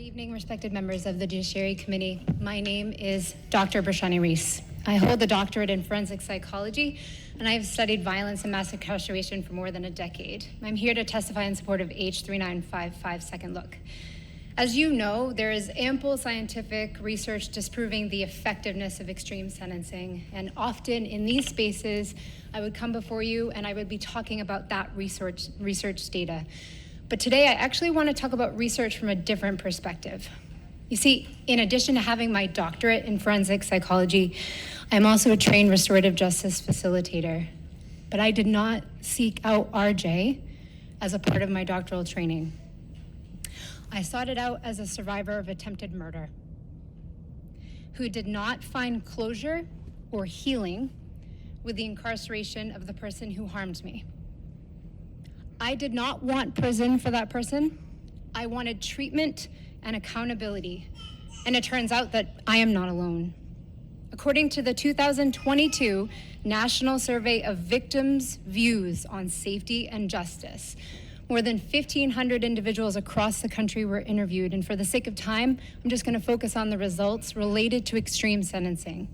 Good evening, respected members of the Judiciary Committee. My name is Dr. Brashani Reece. I hold a doctorate in forensic psychology, and I have studied violence and mass incarceration for more than a decade. I'm here to testify in support of H3955 Second Look. As you know, there is ample scientific research disproving the effectiveness of extreme sentencing, and often in these spaces, I would come before you and I would be talking about that research data. But today, I actually want to talk about research from a different perspective. You see, in addition to having my doctorate in forensic psychology, I'm also a trained restorative justice facilitator. But I did not seek out RJ as a part of my doctoral training. I sought it out as a survivor of attempted murder who did not find closure or healing with the incarceration of the person who harmed me. I did not want prison for that person. I wanted treatment and accountability. And it turns out that I am not alone. According to the 2022 National Survey of Victims' Views on Safety and Justice, more than 1,500 individuals across the country were interviewed. And for the sake of time, I'm just going to focus on the results related to extreme sentencing.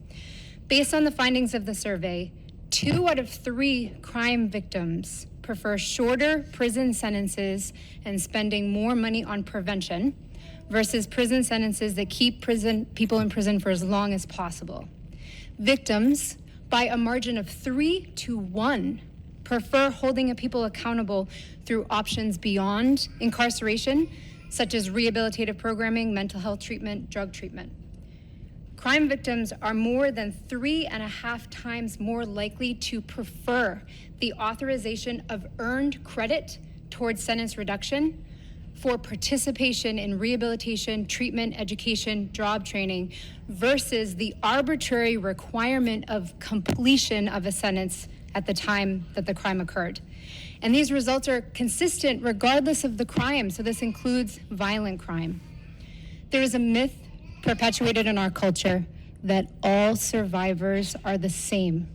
Based on the findings of the survey, 2 out of 3 crime victims prefer shorter prison sentences and spending more money on prevention versus prison sentences that keep people in prison for as long as possible. Victims, by a margin of 3 to 1, prefer holding people accountable through options beyond incarceration, such as rehabilitative programming, mental health treatment, drug treatment. Crime victims are more than 3.5 times more likely to prefer the authorization of earned credit towards sentence reduction for participation in rehabilitation, treatment, education, job training, versus the arbitrary requirement of completion of a sentence at the time that the crime occurred. And these results are consistent regardless of the crime, so this includes violent crime. There is a myth perpetuated in our culture that all survivors are the same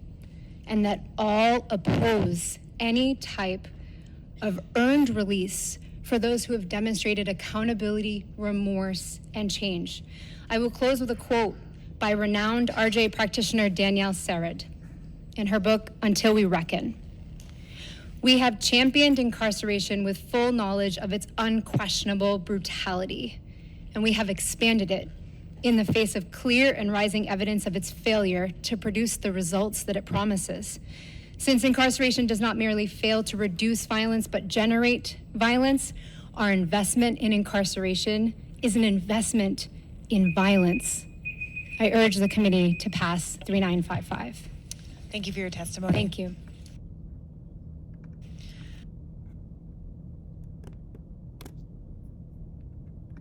and that all oppose any type of earned release for those who have demonstrated accountability, remorse, and change. I will close with a quote by renowned RJ practitioner Danielle Serad in her book, Until We Reckon. We have championed incarceration with full knowledge of its unquestionable brutality, and we have expanded it in the face of clear and rising evidence of its failure to produce the results that it promises. Since incarceration does not merely fail to reduce violence but generate violence, our investment in incarceration is an investment in violence. I urge the committee to pass 3955. Thank you for your testimony. Thank you.